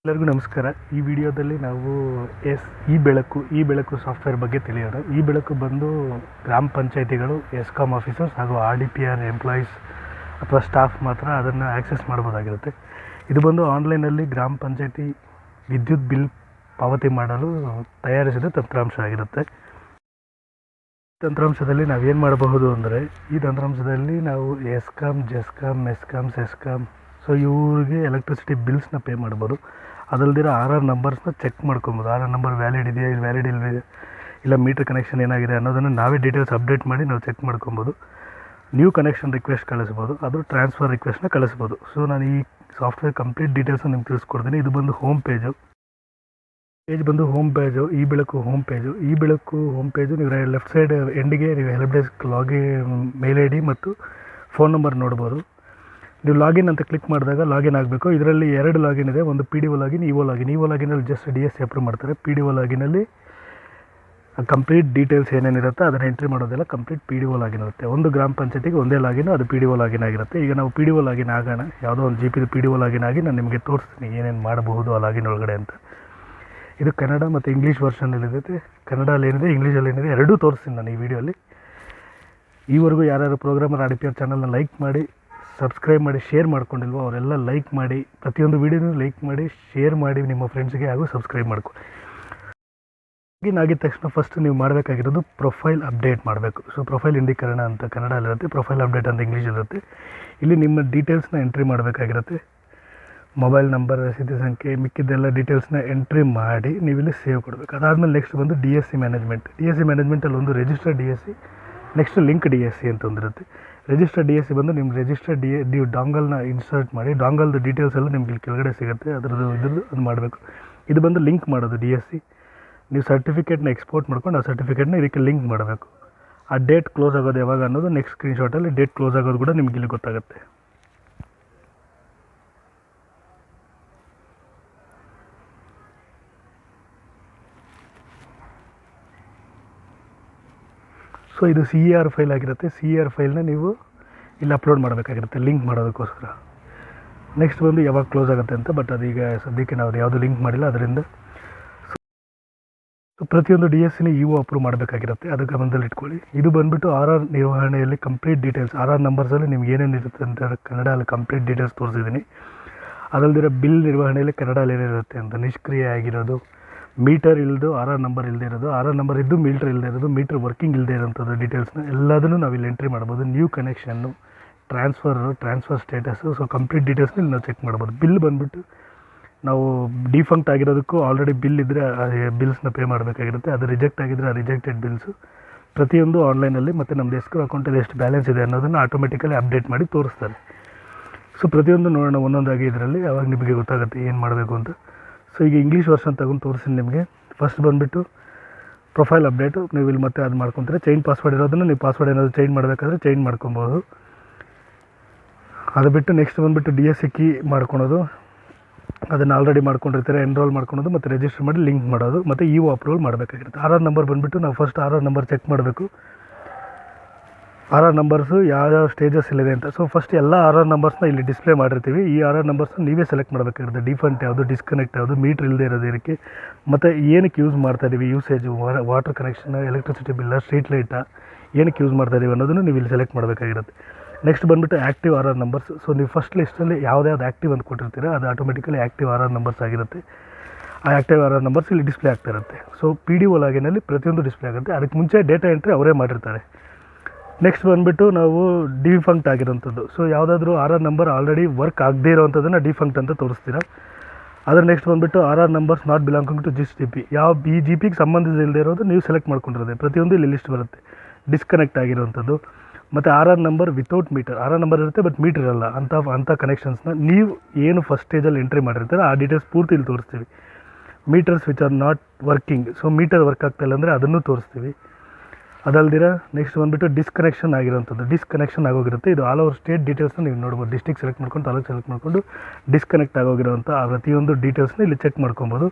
ಎಲ್ಲರಿಗೂ ನಮಸ್ಕಾರ. ಈ ವಿಡಿಯೋದಲ್ಲಿ ನಾವು ಈ ಬೆಳಕು ಸಾಫ್ಟ್ವೇರ್ ಬಗ್ಗೆ ತಿಳಿಯೋಣ. ಈ ಬೆಳಕು ಬಂದು ಗ್ರಾಮ ಪಂಚಾಯಿತಿಗಳು, ಎಸ್ಕಾಮ್ ಆಫೀಸರ್ಸ್ ಹಾಗೂ RDPR ಎಂಪ್ಲಾಯೀಸ್ ಅಥವಾ ಸ್ಟಾಫ್ ಮಾತ್ರ ಅದನ್ನು ಆ್ಯಕ್ಸೆಸ್ ಮಾಡ್ಬೋದಾಗಿರುತ್ತೆ. ಇದು ಬಂದು ಆನ್ಲೈನಲ್ಲಿ ಗ್ರಾಮ ಪಂಚಾಯಿತಿ ವಿದ್ಯುತ್ ಬಿಲ್ ಪಾವತಿ ಮಾಡಲು ತಯಾರಿಸಿದ ತಂತ್ರಾಂಶ ಆಗಿರುತ್ತೆ. ತಂತ್ರಾಂಶದಲ್ಲಿ ನಾವೇನು ಮಾಡಬಹುದು ಅಂದರೆ, ಈ ತಂತ್ರಾಂಶದಲ್ಲಿ ನಾವು ಎಸ್ಕಾಮ್, ಜೆಸ್ಕಾಮ್, ಮೆಸ್ಕಾಮ್, ಸೆಸ್ಕಾಮ್, ಸೊ ಇವ್ರಿಗೆ ಎಲೆಕ್ಟ್ರಿಸಿಟಿ ಬಿಲ್ಸ್ನ ಪೇ ಮಾಡ್ಬೋದು. ಅದಲ್ದಿರ ಆರ್ ನಂಬರ್ಸ್ನ ಚೆಕ್ ಮಾಡ್ಕೊಬೋದು. ಆರ್ ನಂಬರ್ ವ್ಯಾಲಿಡ್ ಇದೆಯಾ, ವ್ಯಾಲಿಡ್ ಇಲ್ಲವೇ, ಇಲ್ಲ ಮೀಟ್ರ್ ಕನೆಕ್ಷನ್ ಏನಾಗಿದೆ ಅನ್ನೋದನ್ನು ನಾವೇ ಡೀಟೇಲ್ಸ್ ಅಪ್ಡೇಟ್ ಮಾಡಿ ನಾವು ಚೆಕ್ ಮಾಡ್ಕೊಬೋದು. ನ್ಯೂ ಕನೆಕ್ಷನ್ ರಿಕ್ವೆಸ್ಟ್ ಕಳಿಸ್ಬೋದು, ಅದು ಟ್ರಾನ್ಸ್ಫರ್ ರಿಕ್ವೆಸ್ಟ್ನ ಕಳಿಸ್ಬೋದು. ಸೊ ನಾನು ಈ ಸಾಫ್ಟ್ವೇರ್ ಕಂಪ್ಲೀಟ್ ಡೀಟೇಲ್ಸನ್ನು ನಿಮ್ಗೆ ತಿಳಿಸ್ಕೊಡ್ತೀನಿ. ಇದು ಬಂದು ಹೋಮ್ ಪೇಜ್ ಬಂದು ಈ ಬೆಳಕು ಹೋಮ್ ಪೇಜು ನೀವು ಲೆಫ್ಟ್ ಸೈಡ್ ಎಂಡಿಗೆ ನೀವು ಹೆಲ್ಪ್ ಡೆಸ್ಕ್ ಮೇಲ್ ID ಮತ್ತು ಫೋನ್ ನಂಬರ್ ನೋಡ್ಬೋದು. ನೀವು ಲಾಗಿನ್ ಅಂತ ಕ್ಲಿಕ್ ಮಾಡಿದಾಗ ಲಾಗಿನ್ ಆಗಬೇಕು. ಇದರಲ್ಲಿ 2 ಲಾಗಿನ್ ಇದೆ, ಒಂದು PDO ಲಾಗಿನ್, EO ಲಾಗಿನಲ್ಲಿ ಜಸ್ಟ್ DSC ಅಪ್ರೂವ್ ಮಾಡ್ತಾರೆ. PDO ಲಾಗಿನಲ್ಲಿ ಕಂಪ್ಲೀಟ್ ಡೀಟೇಲ್ಸ್ ಏನೇನಿರುತ್ತೆ ಅದನ್ನು ಎಂಟ್ರಿ ಮಾಡೋದೆಲ್ಲ ಕಂಪ್ಲೀಟ್ PDO ಲಾಗಿನ್ ಇರುತ್ತೆ. ಒಂದು ಗ್ರಾಮ ಪಂಚಾಯತಿಗೆ ಒಂದೇ ಲಾಗಿನ್, ಅದು PDO ಲಾಗಿನ್ ಆಗಿರುತ್ತೆ. ಈಗ ನಾವು PDO ಲಾಗಿನ್ ಆಗೋಣ. ಯಾವುದೋ ಒಂದು GPದು PDO ಲಾಗಿನ್ ಆಗಿ ನಾನು ನಿಮಗೆ ತೋರಿಸ್ತೀನಿ ಏನೇನು ಮಾಡಬಹುದು ಆ ಲಾಗಿನ್ ಒಳಗಡೆ ಅಂತ. ಇದು ಕನ್ನಡ ಮತ್ತು ಇಂಗ್ಲೀಷ್ ವರ್ಷನಲ್ಲಿರುತ್ತೆ. ಕನ್ನಡಲ್ಲಿ ಏನಿದೆ, ಇಂಗ್ಲೀಷಲ್ಲಿ ಏನಿದೆ, ಎರಡೂ ತೋರಿಸ್ತೀನಿ ನಾನು ಈ ವಿಡಿಯೋಲಿ. ಈವರೆಗೂ ಯಾರ್ಯಾರು ಪ್ರೋಗ್ರಾಮರ್ RDPR ಚಾನಲ್ನ ಲೈಕ್ ಮಾಡಿ, ಸಬ್ಸ್ಕ್ರೈಬ್ ಮಾಡಿ, ಶೇರ್ ಮಾಡ್ಕೊಂಡಿಲ್ವೋ ಅವರೆಲ್ಲ ಲೈಕ್ ಮಾಡಿ, ಪ್ರತಿಯೊಂದು ವೀಡಿಯೋನೂ ಲೈಕ್ ಮಾಡಿ, ಶೇರ್ ಮಾಡಿ ನಿಮ್ಮ ಫ್ರೆಂಡ್ಸ್ಗೆ, ಹಾಗೂ ಸಬ್ಸ್ಕ್ರೈಬ್ ಮಾಡ್ಕೊಳ್ಳಿ. ಲಾಗಿನ್ ಆಗಿದ ತಕ್ಷಣ ಫಸ್ಟ್ ನೀವು ಮಾಡಬೇಕಾಗಿರೋದು ಪ್ರೊಫೈಲ್ ಅಪ್ಡೇಟ್ ಮಾಡಬೇಕು. ಸೊ ಪ್ರೊಫೈಲ್ ಇಂಡಿಕರಣ ಅಂತ ಕನ್ನಡಲ್ಲಿರುತ್ತೆ, ಪ್ರೊಫೈಲ್ ಅಪ್ಡೇಟ್ ಅಂತ ಇಂಗ್ಲೀಷಲ್ಲಿರುತ್ತೆ. ಇಲ್ಲಿ ನಿಮ್ಮ ಡೀಟೇಲ್ಸ್ನ ಎಂಟ್ರಿ ಮಾಡಬೇಕಾಗಿರುತ್ತೆ. ಮೊಬೈಲ್ ನಂಬರ್, ರಸೀದಿ ಸಂಖ್ಯೆ, ಮಿಕ್ಕಿದ್ದೆಲ್ಲ ಡೀಟೇಲ್ಸ್ನ ಎಂಟ್ರಿ ಮಾಡಿ ನೀವು ಇಲ್ಲಿ ಸೇವ್ ಕೊಡಬೇಕು. ಅದಾದಮೇಲೆ ನೆಕ್ಸ್ಟ್ ಬಂದು DSC ಮ್ಯಾನೇಜ್ಮೆಂಟಲ್ಲಿ ಒಂದು register DSC, next link DSC ಅಂತ ಒಂದಿರುತ್ತೆ. ರಿಜಿಸ್ಟರ್ DSC ಬಂದು ನಿಮ್ಮ ರಿಜಿಸ್ಟರ್ ನೀವು ಡಾಂಗಲ್ನ ಇನ್ಸರ್ಟ್ ಮಾಡಿ, ಡಾಂಗಲ್ದು ಡೀಟೇಲ್ಸ್ ಎಲ್ಲ ನಿಮ್ಗೆ ಇಲ್ಲಿ ಕೆಳಗಡೆ ಸಿಗುತ್ತೆ. ಇದ್ರದ್ದು ಅದು ಮಾಡಬೇಕು. ಇದು ಬಂದು ಲಿಂಕ್ ಮಾಡೋದು DSC. ನೀವು ಸರ್ಟಿಫಿಕೇಟ್ನ ಎಕ್ಸ್ಪೋರ್ಟ್ ಮಾಡ್ಕೊಂಡು ಆ ಸರ್ಟಿಫಿಕೇಟ್ನ ಇದಕ್ಕೆ ಲಿಂಕ್ ಮಾಡಬೇಕು. ಆ ಡೇಟ್ ಕ್ಲೋಸ್ ಆಗೋದು ಯಾವಾಗ ಅನ್ನೋದು ನೆಕ್ಸ್ಟ್ ಸ್ಕ್ರೀನ್ಶಾಟಲ್ಲಿ ಡೇಟ್ ಕ್ಲೋಸ್ ಆಗೋದು ಕೂಡ ನಿಮ್ಗೆ ಇಲ್ಲಿ ಗೊತ್ತಾಗುತ್ತೆ. ಸೊ ಇದು CER ಫೈಲ್ ಆಗಿರುತ್ತೆ. CER ಫೈಲ್ನ ನೀವು ಇಲ್ಲಿ ಅಪ್ಲೋಡ್ ಮಾಡಬೇಕಾಗಿರುತ್ತೆ ಲಿಂಕ್ ಮಾಡೋದಕ್ಕೋಸ್ಕರ. ನೆಕ್ಸ್ಟ್ ಬಂದು ಯಾವಾಗ ಕ್ಲೋಸ್ ಆಗುತ್ತೆ ಅಂತ, ಬಟ್ ಅದೀಗ ಸದ್ಯಕ್ಕೆ ನಾವು ಯಾವುದು ಲಿಂಕ್ ಮಾಡಿಲ್ಲ ಅದರಿಂದ. ಸೊ ಪ್ರತಿಯೊಂದು DSCನ EO ಅಪ್ರೂವ್ ಮಾಡಬೇಕಾಗಿರುತ್ತೆ, ಅದು ಗಮನದಲ್ಲಿ ಇಟ್ಕೊಳ್ಳಿ. ಇದು ಬಂದುಬಿಟ್ಟು RR ನಿರ್ವಹಣೆಯಲ್ಲಿ ಕಂಪ್ಲೀಟ್ ಡೀಟೇಲ್ಸ್, RR ನಂಬರ್ಸಲ್ಲಿ ನಿಮ್ಗೆ ಏನೇನು ಇರುತ್ತೆ ಅಂತ ಕನ್ನಡಲ್ಲಿ ಕಂಪ್ಲೀಟ್ ಡೀಟೇಲ್ಸ್ ತೋರಿಸಿದ್ದೀನಿ. ಅದಲ್ದಿರ ಬಿಲ್ ನಿರ್ವಹಣೆಯಲ್ಲಿ ಕನ್ನಡಲ್ಲಿ ಏನಿರುತ್ತೆ ಅಂತ, ನಿಷ್ಕ್ರಿಯ ಆಗಿರೋದು, ಮೀಟರ್ ಇಲ್ಲದು, RR ನಂಬರ್ ಇಲ್ಲದೆ ಇರೋದು, RR ನಂಬರ್ ಇದ್ದು ಮೀಟ್ರ್ ಇಲ್ಲದೆ ಇರೋದು, ಮೀಟ್ರ್ ವರ್ಕಿಂಗ್ ಇಲ್ಲದೆ ಇರೋಂಥದ್ದು ಡೀಟೇಲ್ಸ್ನ ಎಲ್ಲದನ್ನು ನಾವು ಇಲ್ಲಿ ಎಂಟ್ರಿ ಮಾಡ್ಬೋದು. New connection, transfer status, so complete ಡೀಟೇಲ್ಸ್ನ ಇಲ್ಲಿ ನಾವು ಚೆಕ್ ಮಾಡ್ಬೋದು. ಬಿಲ್ ಬಂದುಬಿಟ್ಟು ನಾವು ಡಿಫಂಕ್ಟ್ ಆಗಿರೋದಕ್ಕೂ ಆಲ್ರೆಡಿ ಬಿಲ್ ಇದ್ದರೆ ಬಿಲ್ಸ್ನ ಪೇ ಮಾಡಬೇಕಾಗಿರುತ್ತೆ. ಅದು ರಿಜೆಕ್ಟ್ ಆಗಿದ್ದರೆ ಆ ರಿಜೆಕ್ಟೆಡ್ ಬಿಲ್ಸು ಪ್ರತಿಯೊಂದು ಆನ್ಲೈನಲ್ಲಿ, ಮತ್ತು ನಮ್ಮದು ಎಸ್ಕ್ರೋ ಅಕೌಂಟಲ್ಲಿ ಎಷ್ಟು ಬ್ಯಾಲೆನ್ಸ್ ಇದೆ ಅನ್ನೋದನ್ನು ಆಟೋಮೆಟಿಕಲಿ ಅಪ್ಡೇಟ್ ಮಾಡಿ ತೋರಿಸ್ತಾರೆ. ಸೊ ಪ್ರತಿಯೊಂದು ನೋಡೋಣ ಒಂದೊಂದಾಗಿ ಇದರಲ್ಲಿ, ಆವಾಗ ನಿಮಗೆ ಗೊತ್ತಾಗುತ್ತೆ ಏನು ಮಾಡಬೇಕು ಅಂತ. ಸೊ ಈಗ ಇಂಗ್ಲೀಷ್ ವರ್ಷನ್ ತಗೊಂಡು ತೋರಿಸ್ತೀನಿ ನಿಮಗೆ. ಫಸ್ಟ್ ಬಂದುಬಿಟ್ಟು ಪ್ರೊಫೈಲ್ ಅಪ್ಡೇಟು, ನೀವು ಇಲ್ಲಿ ಮತ್ತೆ ಅದು ಮಾಡ್ಕೊತಾರೆ. ಚೇಂಜ್ ಪಾಸ್ವರ್ಡ್ ಇರೋದನ್ನು ನೀವು ಪಾಸ್ವರ್ಡ್ ಏನಾದರೂ ಚೇಂಜ್ ಮಾಡಬೇಕಾದ್ರೆ ಚೇಂಜ್ ಮಾಡ್ಕೊಬೋದು. ಅದು ಬಿಟ್ಟು ನೆಕ್ಸ್ಟ್ ಬಂದುಬಿಟ್ಟು DSC ಕೀ ಮಾಡ್ಕೊಳೋದು, ಅದನ್ನು ಆಲ್ರೆಡಿ ಮಾಡ್ಕೊಂಡಿರ್ತಾರೆ, ಎನ್ರೋಲ್ ಮಾಡ್ಕೊಳೋದು, ಮತ್ತು ರಿಜಿಸ್ಟರ್ ಮಾಡಿ ಲಿಂಕ್ ಮಾಡೋದು, ಮತ್ತು EO ಅಪ್ರೂವಲ್ ಮಾಡಬೇಕಾಗಿರುತ್ತೆ. RR ನಂಬರ್ ಬಂದುಬಿಟ್ಟು ನಾವು ಫಸ್ಟ್ RR ನಂಬರ್ ಚೆಕ್ ಮಾಡಬೇಕು. RR ನಂಬರ್ಸು ಯಾವ ಸ್ಟೇಜಸ್ ಇಲ್ಲಿದೆ ಅಂತ. ಸೊ ಫಸ್ಟ್ ಎಲ್ಲ RR ನಂಬರ್ಸ್ನ ಇಲ್ಲಿ ಡಿಸ್ಪ್ಲೇ ಮಾಡಿರ್ತೀವಿ. ಈ RR ನಂಬರ್ಸ್ನ ನೀವೇ ಸೆಲೆಕ್ಟ್ ಮಾಡಬೇಕಾಗಿರುತ್ತೆ. ಡಿಫಾಲ್ಟ್ ಯಾವುದು, ಡಿಸ್ಕನೆಕ್ಟ್ ಯಾವುದು, ಮೀಟ್ರ್ ಇಲ್ಲದೆ ಇರೋದು ಇದಕ್ಕೆ, ಮತ್ತು ಏನಕ್ಕೆ ಯೂಸ್ ಮಾಡ್ತಾಯಿದ್ದೀವಿ, ಯೂಸೇಜು, ವಾಟರ್ ಕನೆಕ್ಷನ್, ಎಲೆಕ್ಟ್ರಿಸಿಟಿ ಬಿಲ್ಲ, ಸ್ಟ್ರೀಟ್ ಲೈಟಾ, ಏನಕ್ಕೆ ಯೂಸ್ ಮಾಡ್ತಾಯಿದ್ದೀವಿ ಅನ್ನೋದನ್ನು ನೀವು ಇಲ್ಲಿ ಸೆಲೆಕ್ಟ್ ಮಾಡಬೇಕಾಗಿರುತ್ತೆ. ನೆಕ್ಸ್ಟ್ ಬಂದುಬಿಟ್ಟು ಆ್ಯಕ್ಟಿವ್ RR ನಂಬರ್ಸ್. ಸೊ ನೀವು ಫಸ್ಟ್ ಲಿಸ್ಟಲ್ಲಿ ಯಾವ್ದು ಆ್ಯಕ್ಟಿವ್ ಅಂತ ಕೊಟ್ಟಿರ್ತೀರ ಅದು ಆಟೋಮೆಟಿಕಲಿ ಆ್ಯಕ್ಟಿವ್ RR ನಂಬರ್ಸ್ ಆಗಿರುತ್ತೆ. ಆ ಆ್ಯಕ್ಟಿವ್ RR ನಂಬರ್ಸ್ ಇಲ್ಲಿ ಡಿಸ್ಪ್ಲೇ ಆಗ್ತಾ ಇರುತ್ತೆ. ಸೊ PDO ಲಾಗಿನಲ್ಲಿ ಪ್ರತಿಯೊಂದು ಡಿಸ್ಪ್ಲೇ ಆಗುತ್ತೆ. ಅದಕ್ಕೆ ಮುಂಚೆ ಡೇಟಾ ಎಂಟ್ರಿ ಅವರೇ ಮಾಡಿರ್ತಾರೆ. ನೆಕ್ಸ್ಟ್ ಬಂದುಬಿಟ್ಟು ನಾವು ಡಿಫಂಕ್ಟ್ ಆಗಿರೋಂಥದ್ದು. ಸೊ ಯಾವುದಾದ್ರೂ RR ನಂಬರ್ ಆಲ್ರೆಡಿ ವರ್ಕ್ ಆಗದೇ ಇರೋವಂಥದ್ದನ್ನು ಡಿಫಂಕ್ಟ್ ಅಂತ ತೋರಿಸ್ತೀರ. ಅದರ ನೆಕ್ಸ್ಟ್ ಬಂದುಬಿಟ್ಟು RR numbers not belonging to this GP, ಈ GPಗೆ ಸಂಬಂಧಿಸಿಲ್ಲದೆ ಇರೋದು ನೀವು ಸೆಲೆಕ್ಟ್ ಮಾಡ್ಕೊಂಡಿರೋದೆ ಪ್ರತಿಯೊಂದು ಇಲ್ಲಿ ಲಿಸ್ಟ್ ಬರುತ್ತೆ. ಡಿಸ್ಕನೆಕ್ಟ್ ಆಗಿರೋವಂಥದ್ದು, ಮತ್ತು RR number without meter, RR number ಇರುತ್ತೆ ಬಟ್ ಮೀಟರ್ ಇರಲ್ಲ ಅಂಥ ಕನೆಕ್ಷನ್ಸ್ನ ನೀವು ಏನು ಫಸ್ಟ್ ಸ್ಟೇಜಲ್ಲಿ ಎಂಟ್ರಿ ಮಾಡಿರ್ತಾರೆ ಆ ಡೀಟೇಲ್ಸ್ ಪೂರ್ತಿ ಇಲ್ಲಿ ತೋರಿಸ್ತೀವಿ. Meters which are not working, so meter work ಆಗ್ತಾಯಿಲ್ಲ ಅಂದರೆ ಅದನ್ನು ತೋರಿಸ್ತೀವಿ. ಅದಲ್ದಿರ ನೆಕ್ಸ್ಟ್ ಬಂದುಬಿಟ್ಟು ಡಿಸ್ಕನೆಕ್ಷನ್ ಆಗಿರೋಂಥದ್ದು, ಡಿಸ್ಕನೆಕ್ಷನ್ ಆಗೋಗಿರುತ್ತೆ. ಇದು ಆಲ್ ಓವರ್ ಸ್ಟೇಟ್ ಡೀಟೇಲ್ಸ್ನ ನೀವು ನೋಡ್ಬೋದು. ಡಿಸ್ಟ್ರಿಕ್ಟ್ ಸೆಲೆಕ್ಟ್ ಮಾಡ್ಕೊಂಡು, ತಾಲೂಕು ಸೆಲೆಕ್ಟ್ ಮಾಡಿಕೊಂಡು ಡಿಸ್ಕನೆಕ್ಟ್ ಆಗೋಗಿರೋಂಥ ಆ ಪ್ರತಿಯೊಂದು ಡೀಟೇಲ್ಸ್ನ ಇಲ್ಲಿ ಚೆಕ್ ಮಾಡ್ಕೊಬೋದು.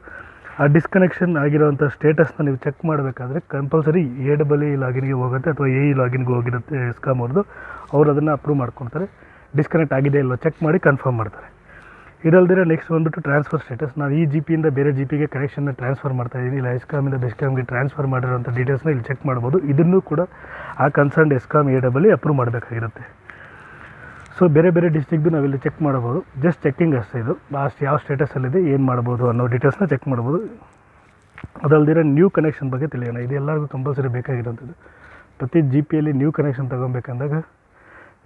ಆ ಡಿಸ್ಕನೆಕ್ಷನ್ ಆಗಿರೋಂಥ ಸ್ಟೇಟಸ್ನ ನೀವು ಚೆಕ್ ಮಾಡಬೇಕಾದ್ರೆ ಕಂಪಲ್ಸರಿ AEE ಲಾಗಿನ್ಗೆ ಹೋಗುತ್ತೆ, ಅಥವಾ AE ಲಾಗಿನ್ಗೆ ಹೋಗಿರುತ್ತೆ ಎಸ್ಕಾಮ್ ಅವ್ರದ್ದು. ಅವರು ಅದನ್ನು ಅಪ್ರೂವ್ ಮಾಡ್ಕೊತಾರೆ. ಡಿಸ್ಕನೆಕ್ಟ್ ಆಗಿದೆ ಇಲ್ವ ಚೆಕ್ ಮಾಡಿ ಕನ್ಫರ್ಮ್ ಮಾಡ್ತಾರೆ. ಇದಲ್ದಿರ ನೆಕ್ಸ್ಟ್ ಬಂದುಬಿಟ್ಟು ಟ್ರಾನ್ಸ್ಫರ್ ಸ್ಟೇಟಸ್. ನಾವು ಈ ಜಿ ಪಿಯಿಂದ ಬೇರೆ ಜಿ ಪಿಗೆ ಕನೆಕ್ಷನ್ನ ಟ್ರಾನ್ಸ್ಫರ್ ಮಾಡ್ತಾಯಿದ್ದೀನಿ, ಇಲ್ಲ ಎಸ್ಕಾಮಿಂದ ಬೆಸ್ಕಾಮ್ಗೆ ಟ್ರಾನ್ಸ್ಫರ್ ಮಾಡಿರೋಂಥ ಡೀಟೇಲ್ಸ್ನ ಇಲ್ಲಿ ಚೆಕ್ ಮಾಡ್ಬೋದು. ಇದನ್ನು ಕೂಡ ಆ ಕನ್ಸರ್ನ್ಡ್ ಎಸ್ಕಾಮ್ AEE ಅಪ್ರೂವ್ ಮಾಡಬೇಕಾಗಿರುತ್ತೆ. ಸೊ ಬೇರೆ ಬೇರೆ ಡಿಸ್ಟ್ರಿಕ್ದು ನಾವಿಲ್ಲಿ ಚೆಕ್ ಮಾಡ್ಬೋದು. ಜಸ್ಟ್ ಚೆಕ್ಕಿಂಗ್ ಅಷ್ಟೇ ಇದು, ಲಾಸ್ಟ್ ಯಾವ ಸ್ಟೇಟಸಲ್ಲಿದೆ, ಏನು ಮಾಡ್ಬೋದು ಅನ್ನೋ ಡೀಟೇಲ್ಸ್ನ ಚೆಕ್ ಮಾಡ್ಬೋದು. ಅದಲ್ದಿರ ನ್ಯೂ ಕನೆಕ್ಷನ್ ಬಗ್ಗೆ ತಿಳಿಯೋಣ. ಇದು ಎಲ್ಲರಿಗೂ ಕಂಪಲ್ಸರಿ ಬೇಕಾಗಿರೋಂಥದ್ದು. ಪ್ರತಿ ಜಿ ಪಿಯಲ್ಲಿ ನ್ಯೂ ಕನೆಕ್ಷನ್ ತೊಗೊಬೇಕಂದಾಗ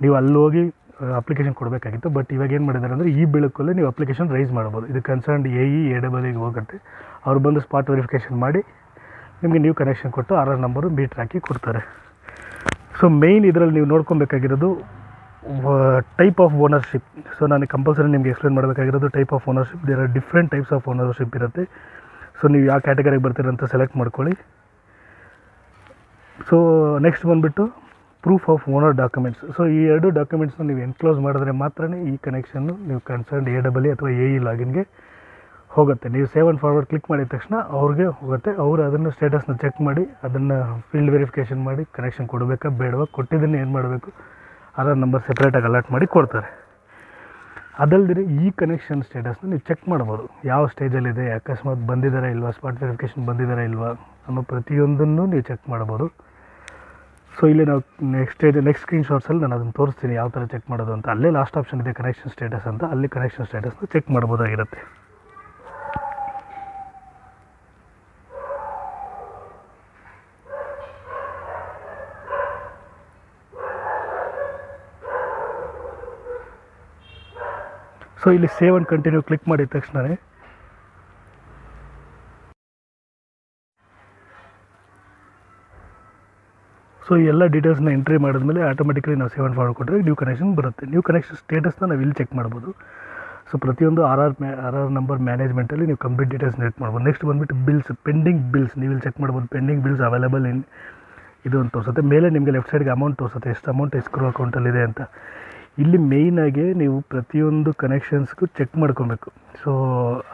ನೀವು ಅಲ್ಲಿ ಹೋಗಿ ಅಪ್ಲಿಕೇಶನ್ ಕೊಡಬೇಕಾಗಿತ್ತು. ಬಟ್ ಇವಾಗ ಏನು ಮಾಡಿದ್ದಾರೆ ಅಂದರೆ ಈ ಬೆಳಕಲ್ಲೇ ನೀವು ಅಪ್ಲಿಕೇಶನ್ ರೈಸ್ ಮಾಡ್ಬೋದು. ಇದು ಕನ್ಸರ್ನ್ಡ್ AEE ಹೋಗುತ್ತೆ. ಅವ್ರು ಬಂದು ಸ್ಪಾಟ್ ವೆರಿಫಿಕೇಷನ್ ಮಾಡಿ ನಿಮಗೆ ನ್ಯೂ ಕನೆಕ್ಷನ್ ಕೊಟ್ಟು ಆರ್ ನಂಬರು ಮೀಟ್ರ್ ಹಾಕಿ ಕೊಡ್ತಾರೆ. ಸೊ ಮೇಯ್ನ್ ಇದರಲ್ಲಿ ನೀವು ನೋಡ್ಕೊಬೇಕಾಗಿರೋದು ಟೈಪ್ ಆಫ್ ಓನರ್ಶಿಪ್. ಸೊ ನಾನು ಕಂಪಲ್ಸರಿ ನಿಮಗೆ ಎಕ್ಸ್ಪ್ಲೇನ್ ಮಾಡಬೇಕಾಗಿರೋದು type of ownership. There are different types of ownership ಇರುತ್ತೆ. ಸೊ ನೀವು ಯಾವ ಕ್ಯಾಟಗರಿಗೆ ಬರ್ತೀರಂತ ಸೆಲೆಕ್ಟ್ ಮಾಡ್ಕೊಳ್ಳಿ. ಸೊ ನೆಕ್ಸ್ಟ್ ಬಂದುಬಿಟ್ಟು proof of owner documents. So ಈ ಎರಡು ಡಾಕ್ಯುಮೆಂಟ್ಸ್ನ ನೀವು ಎನ್ಕ್ಲೋಸ್ ಮಾಡಿದ್ರೆ ಮಾತ್ರ ಈ ಕನೆಕ್ಷನ್ನು ನೀವು ಕನ್ಸರ್ನ್ಡ್ AEE ಅಥವಾ AE ಲಾಗಿನ್ಗೆ ಹೋಗುತ್ತೆ. ನೀವು ಸೇವ್ ಆ್ಯಂಡ್ ಫಾರ್ವರ್ಡ್ ಕ್ಲಿಕ್ ಮಾಡಿದ ತಕ್ಷಣ ಅವ್ರಿಗೆ ಹೋಗುತ್ತೆ. ಅವರು ಅದನ್ನು ಸ್ಟೇಟಸ್ನ ಚೆಕ್ ಮಾಡಿ ಅದನ್ನು ಫೀಲ್ಡ್ ವೆರಿಫಿಕೇಷನ್ ಮಾಡಿ ಕನೆಕ್ಷನ್ ಕೊಡಬೇಕಾ ಬೇಡವಾ, ಕೊಟ್ಟಿದ್ದನ್ನು ಏನು ಮಾಡಬೇಕು, ಆರ್ ನಂಬರ್ ಸೆಪ್ರೇಟಾಗಿ ಅಲರ್ಟ್ ಮಾಡಿ ಕೊಡ್ತಾರೆ. ಅದಲ್ದಿರ ಈ ಕನೆಕ್ಷನ್ ಸ್ಟೇಟಸ್ನ ನೀವು ಚೆಕ್ ಮಾಡ್ಬೋದು. ಯಾವ ಸ್ಟೇಜಲ್ಲಿದೆ, ಅಕಸ್ಮಾತ್ ಬಂದಿದ್ದಾರಾ ಇಲ್ವಾ, ಸ್ಪಾಟ್ ವೆರಿಫಿಕೇಷನ್ ಬಂದಿದ್ದಾರಾ ಇಲ್ವಾ ಅನ್ನೋ ಪ್ರತಿಯೊಂದನ್ನು ನೀವು ಚೆಕ್ ಮಾಡ್ಬೋದು. ಸೊ ಇಲ್ಲಿ ನಾವು ನೆಕ್ಸ್ಟ್ ಸ್ಕ್ರೀನ್ಶಾಟ್ಸಲ್ಲಿ ನಾನು ಅದನ್ನು ತೋರಿಸ್ತೀನಿ ಯಾವ ಥರ ಚೆಕ್ ಮಾಡೋದು ಅಂತ. ಅಲ್ಲೇ ಲಾಸ್ಟ್ ಆಪ್ಷನ್ ಇದೆ ಕನೆಕ್ಷನ್ ಸ್ಟೇಟಸ್ ಅಂತ, ಅಲ್ಲಿ ಕನೆಕ್ಷನ್ ಸ್ಟೇಟಸ್ನ ಚೆಕ್ ಮಾಡ್ಬೋದಾಗಿರುತ್ತೆ. ಸೊ ಇಲ್ಲಿ ಸೇವ್ ಆ್ಯಂಡ್ ಕಂಟಿನ್ಯೂ ಕ್ಲಿಕ್ ಮಾಡಿದ ತಕ್ಷಣವೇ ಸೊ ಎಲ್ಲ ಡೀಟೇಲ್ಸ್ನ ಎಂಟ್ರಿ ಮಾಡಿದ್ಮೇಲೆ ಆಟೋಮೆಟಿಕಲಿ ನಾವು ಸೇವ್ ಆ್ಯಂಡ್ ಫಾರ್ವರ್ಡ್ ಕೊಟ್ಟರೆ ನ್ಯೂ ಕನೆಕ್ಷನ್ ಬರುತ್ತೆ. ನ್ಯೂ ಕನೆಕ್ಷನ್ ಸ್ಟೇಟಸ್ನ ನಾವು ಇಲ್ಲಿ ಚೆಕ್ ಮಾಡ್ಬೋದು. ಸೊ ಪ್ರತಿಯೊಂದು ಆರ್ ನಂಬರ್ ಮ್ಯಾನೇಜ್ಮೆಂಟಲ್ಲಿ ನೀವು ಕಂಪ್ಲೀಟ್ ಡೀಟೇಲ್ಸ್ನ ಚೆಕ್ ಮಾಡ್ಬೋದು. ನೆಕ್ಸ್ಟ್ ಬಂದುಬಿಟ್ಟು ಬಿಲ್ಸ್, ಪೆಂಡಿಂಗ್ ಬಿಲ್ಸ್ ನೀವು ಇಲ್ಲಿ ಚೆಕ್ ಮಾಡ್ಬೋದು. ಪೆಂಡಿಂಗ್ ಬಿಲ್ಸ್ ಅವೈಲೇಬಲ್ ಇದು ಅಂತ ತೋರಿಸುತ್ತೆ. ಮೇಲೆ ನಿಮಗೆ ಲೆಫ್ಟ್ ಸೈಡ್ಗೆ ಅಮೌಂಟ್ ತೋರಿಸುತ್ತೆ, ಎಷ್ಟು ಅಮೌಂಟ್ ಎಸ್ಕ್ರೋ ಅಕೌಂಟಲ್ಲಿದೆ ಅಂತ. ಇಲ್ಲಿ ಮೇಯ್ನಾಗಿ ನೀವು ಪ್ರತಿಯೊಂದು ಕನೆಕ್ಷನ್ಸ್ಗೂ ಚೆಕ್ ಮಾಡ್ಕೊಬೇಕು. ಸೊ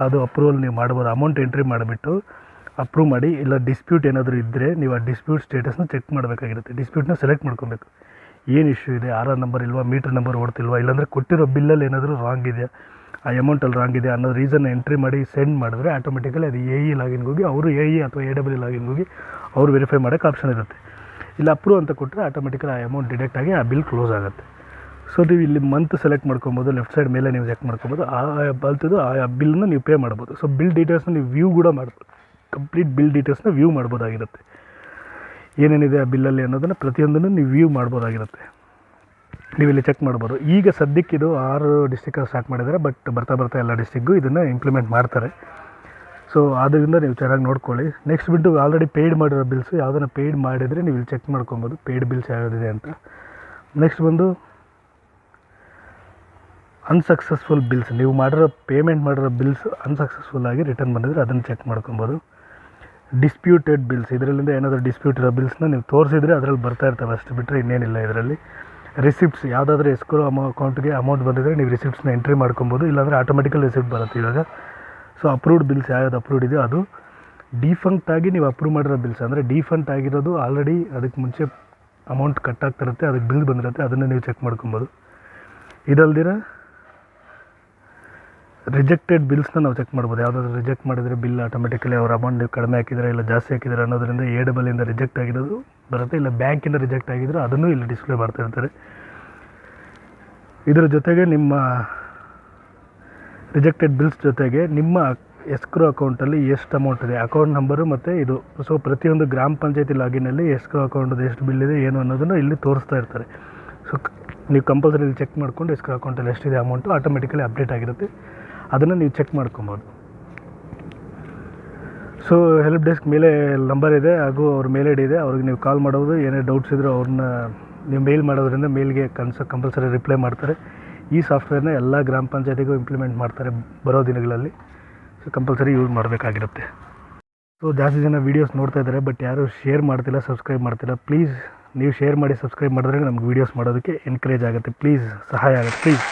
ಅದು ಅಪ್ರೂವಲ್ ನೀವು ಮಾಡ್ಬೋದು. ಅಮೌಂಟ್ ಎಂಟ್ರಿ ಮಾಡಿಬಿಟ್ಟು ಅಪ್ರೂವ್ ಮಾಡಿ. ಇಲ್ಲ ಡಿಸ್ಪ್ಯೂಟ್ ಏನಾದರೂ ಇದ್ದರೆ ನೀವು ಆ ಡಿಸ್ಪ್ಯೂಟ್ ಸ್ಟೇಟಸ್ನ ಚೆಕ್ ಮಾಡಬೇಕಾಗಿರುತ್ತೆ. ಡಿಸ್ಪ್ಯೂಟ್ನ ಸೆಲೆಕ್ಟ್ ಮಾಡ್ಕೊಬೇಕು. ಏನು ಇಶ್ಯೂ ಇದೆ, ಆರ್ ನಂಬರ್ ಇಲ್ವಾ, ಮೀಟ್ರ್ ನಂಬರ್ ಓಡ್ತಿಲ್ವಾ, ಇಲ್ಲಾಂದರೆ ಕೊಟ್ಟಿರೋ ಬಿಲ್ಲಲ್ಲಿ ಏನಾದರೂ ರಾಂಗ್ ಇದೆಯಾ, ಆ ಅಮೌಂಟಲ್ಲಿ ರಾಂಗ್ ಇದೆ ಅನ್ನೋ ರೀಸನ್ನ ಎಂಟ್ರಿ ಮಾಡಿ ಸೆಂಡ್ ಮಾಡಿದ್ರೆ ಆಟೋಮೆಟಿಕಲಿ ಅದು AE ಲಾಗಿನ್ಗೆ ಹೋಗಿ ಅವರು AE ಅಥವಾ AEE ಲಾಗಿನ್ಗೆ ಹೋಗಿ ಅವರು ವೆರಿಫೈ ಮಾಡೋಕ್ಕೆ ಆಪ್ಷನ್ ಇರುತ್ತೆ. ಇಲ್ಲ ಅಪ್ರೂವ್ ಅಂತ ಕೊಟ್ಟರೆ ಆಟೋಮೆಟಿಕಲಿ ಆ ಅಮೌಂಟ್ ಡಿಡಕ್ಟ್ ಆಗಿ ಆ ಬಿಲ್ ಕ್ಲೋಸ್ ಆಗುತ್ತೆ. ಸೊ ನೀವು ಇಲ್ಲಿ ಮಂತ್ ಸೆಲೆಕ್ಟ್ ಮಾಡ್ಕೊಬೋದು. ಲೆಫ್ಟ್ ಸೈಡ್ ಮೇಲೆ ನೀವು ಚೆಕ್ ಮಾಡ್ಕೊಬೋದು. ಆ ಬಲ್ತದ್ದು ಆ ಬಿಲ್ನ ನೀವು ಪೇ ಮಾಡ್ಬೋದು. ಸೊ ಬಿಲ್ ಡೀಟೇಲ್ಸ್ನ ನೀವು ವ್ಯೂ ಕೂಡ ಮಾಡ್ಬೋದು. ಕಂಪ್ಲೀಟ್ ಬಿಲ್ ಡೀಟೇಲ್ಸ್ನ ವ್ಯೂ ಮಾಡ್ಬೋದಾಗಿರುತ್ತೆ. ಏನೇನಿದೆ ಆ ಬಿಲ್ಲಲ್ಲಿ ಅನ್ನೋದನ್ನು ಪ್ರತಿಯೊಂದನ್ನು ನೀವು ವ್ಯೂ ಮಾಡ್ಬೋದಾಗಿರುತ್ತೆ. ನೀವು ಇಲ್ಲಿ ಚೆಕ್ ಮಾಡ್ಬೋದು. ಈಗ ಸದ್ಯಕ್ಕೆ ಇದು 6 ಡಿಸ್ಟ್ರಿಕ್ಟಲ್ಲಿ ಸ್ಟಾರ್ಟ್ ಮಾಡಿದ್ದಾರೆ. ಬಟ್ ಬರ್ತಾ ಬರ್ತಾ ಎಲ್ಲ ಡಿಸ್ಟ್ರಿಕ್ಗೂ ಇದನ್ನು ಇಂಪ್ಲಿಮೆಂಟ್ ಮಾಡ್ತಾರೆ. ಸೊ ಆದ್ದರಿಂದ ನೀವು ಚೆನ್ನಾಗಿ ನೋಡ್ಕೊಳ್ಳಿ. ನೆಕ್ಸ್ಟ್ ಬಿಟ್ಟು ಆಲ್ರೆಡಿ ಪೇಯ್ಡ್ ಮಾಡಿರೋ ಬಿಲ್ಸು ಯಾವುದನ್ನು ಪೇಯ್ಡ್ ಮಾಡಿದರೆ ನೀವು ಇಲ್ಲಿ ಚೆಕ್ ಮಾಡ್ಕೊಬೋದು ಪೇಯ್ಡ್ ಬಿಲ್ಸ್ ಯಾವುದಿದೆ ಅಂತ. ನೆಕ್ಸ್ಟ್ ಬಂದು ಅನ್ಸಕ್ಸಸ್ಫುಲ್ ಬಿಲ್ಸ್, ನೀವು ಮಾಡಿರೋ ಪೇಮೆಂಟ್ ಮಾಡಿರೋ ಬಿಲ್ಸ್ ಅನ್ಸಕ್ಸಸ್ಫುಲ್ ಆಗಿ ರಿಟರ್ನ್ ಬಂದಿದ್ರೆ ಅದನ್ನು ಚೆಕ್ ಮಾಡ್ಕೊಬೋದು. ಡಿಸ್ಪ್ಯೂಟೆಡ್ ಬಿಲ್ಸ್, ಇದರಲ್ಲಿಂದ ಏನಾದರೂ ಡಿಸ್ಪ್ಯೂಟ್ ಇರೋ ಬಿಲ್ಸ್ನ ನೀವು ತೋರಿಸಿದ್ರೆ ಅದರಲ್ಲಿ ಬರ್ತಾ ಇರ್ತವೆ, ಅಷ್ಟು ಬಿಟ್ಟರೆ ಇನ್ನೇನಿಲ್ಲ ಇದರಲ್ಲಿ. ರಿಸಿಪ್ಟ್ಸ್, ಯಾವುದಾದ್ರೂ ಎಸ್ಕ್ರೋ ಅಕೌಂಟ್ಗೆ ಅಮೌಂಟ್ ಬಂದಿದ್ದರೆ ನೀವು ರಿಸಿಪ್ಟ್ಸ್ನ ಎಂಟ್ರಿ ಮಾಡ್ಕೊಬೋದು. ಇಲ್ಲಾಂದರೆ ಆಟೋಮೆಟಿಕಲ್ ರಿಸಿಪ್ಟ್ ಬರುತ್ತೆ ಇವಾಗ. ಸೊ ಅಪ್ರೂವ್ಡ್ ಬಿಲ್ಸ್ ಯಾವ್ದು ಅಪ್ರೂವ್ಡ್ ಇದೆಯೋ ಅದು. ಡಿಫಂಕ್ಟ್ ಆಗಿ ನೀವು ಅಪ್ರೂವ್ ಮಾಡಿರೋ ಬಿಲ್ಸ್, ಅಂದರೆ ಡಿಫಂಕ್ಟ್ ಆಗಿರೋದು ಆಲ್ರೆಡಿ ಅದಕ್ಕೆ ಮುಂಚೆ ಅಮೌಂಟ್ ಕಟ್ ಆಗ್ತಿರುತ್ತೆ, ಅದಕ್ಕೆ ಬಿಲ್ ಬಂದಿರುತ್ತೆ, ಅದನ್ನು ನೀವು ಚೆಕ್ ಮಾಡ್ಕೊಬೋದು. ಇದಲ್ದಿರ ರಿಜೆಕ್ಟೆಡ್ ಬಿಲ್ಸ್ನ ನಾವು ಚೆಕ್ ಮಾಡ್ಬೋದು. ಯಾವುದಾದ್ರೂ ರಿಜೆಕ್ಟ್ ಮಾಡಿದರೆ ಬಿಲ್ ಆಟೋಮೆಟಿಕಲಿ ಅವ್ರ ಅಮೌಂಟ್ ನೀವು ಕಡಿಮೆ ಹಾಕಿದರೆ ಇಲ್ಲ ಜಾಸ್ತಿ ಹಾಕಿದರೆ ಅನ್ನೋದರಿಂದ AEE ರಿಜೆಕ್ಟ್ ಆಗಿರೋದು ಬರುತ್ತೆ. ಇಲ್ಲ ಬ್ಯಾಂಕಿಂದ ರಿಜೆಕ್ಟ್ ಆಗಿದ್ರೆ ಅದನ್ನು ಇಲ್ಲಿ ಡಿಸ್ಪ್ಲೇ ಮಾಡ್ತಾಯಿರ್ತಾರೆ. ಇದರ ಜೊತೆಗೆ ನಿಮ್ಮ ರಿಜೆಕ್ಟೆಡ್ ಬಿಲ್ಸ್ ಜೊತೆಗೆ ನಿಮ್ಮ ಎಸ್ಕ್ರೋ ಅಕೌಂಟಲ್ಲಿ ಎಷ್ಟು ಅಮೌಂಟ್ ಇದೆ, ಅಕೌಂಟ್ ನಂಬರು ಮತ್ತು ಇದು. ಸೊ ಪ್ರತಿಯೊಂದು ಗ್ರಾಮ ಪಂಚಾಯತಿ ಲಾಗಿನಲ್ಲಿ ಎಸ್ಕ್ರೋ ಅಕೌಂಟದು ಎಷ್ಟು ಬಿಲ್ ಇದೆ ಏನು ಅನ್ನೋದನ್ನು ಇಲ್ಲಿ ತೋರಿಸ್ತಾ ಇರ್ತಾರೆ. ಸೊ ನೀವು ಕಂಪಲ್ಸರಿ ಇಲ್ಲಿ ಚೆಕ್ ಮಾಡ್ಕೊಂಡು ಎಸ್ಕ್ರೋ ಅಕೌಂಟಲ್ಲಿ ಎಷ್ಟಿದೆ ಅಮೌಂಟು ಆಟೋಮೆಟಿಕಲಿ ಅಪ್ಡೇಟ್ ಆಗಿರುತ್ತೆ, ಅದನ್ನು ನೀವು ಚೆಕ್ ಮಾಡ್ಕೊಬೋದು. ಸೊ ಹೆಲ್ಪ್ ಡೆಸ್ಕ್ ಮೇಲೆ ನಂಬರ್ ಇದೆ ಹಾಗೂ ಅವ್ರ ಮೇಲ್ ಐ ಡಿ ಇದೆ. ಅವ್ರಿಗೆ ನೀವು ಕಾಲ್ ಮಾಡೋದು, ಏನೇ ಡೌಟ್ಸ್ ಇದ್ದರೂ ಅವ್ರನ್ನ ನೀವು ಮೇಲ್ ಮಾಡೋದ್ರಿಂದ ಮೇಲ್ಗೆ ಕಂಪಲ್ಸರಿ ರಿಪ್ಲೈ ಮಾಡ್ತಾರೆ. ಈ ಸಾಫ್ಟ್ವೇರ್ನ ಎಲ್ಲ ಗ್ರಾಮ ಪಂಚಾಯತಿಗೂ ಇಂಪ್ಲಿಮೆಂಟ್ ಮಾಡ್ತಾರೆ ಬರೋ ದಿನಗಳಲ್ಲಿ. ಸೊ ಕಂಪಲ್ಸರಿ ಯೂಸ್ ಮಾಡಬೇಕಾಗಿರುತ್ತೆ. ಸೊ ಜಾಸ್ತಿ ಜನ ವೀಡಿಯೋಸ್ ನೋಡ್ತಾ ಇದ್ದಾರೆ, ಬಟ್ ಯಾರೂ ಶೇರ್ ಮಾಡ್ತಿಲ್ಲ, ಸಬ್ಸ್ಕ್ರೈಬ್ ಮಾಡ್ತಿಲ್ಲ. ಪ್ಲೀಸ್ ನೀವು ಶೇರ್ ಮಾಡಿ ಸಬ್ಸ್ಕ್ರೈಬ್ ಮಾಡಿದ್ರೆ ನಮ್ಗೆ ವೀಡಿಯೋಸ್ ಮಾಡೋದಕ್ಕೆ ಎನ್ಕರೇಜ್ ಆಗುತ್ತೆ. ಪ್ಲೀಸ್ ಸಹಾಯ ಆಗುತ್ತೆ ಪ್ಲೀಸ್.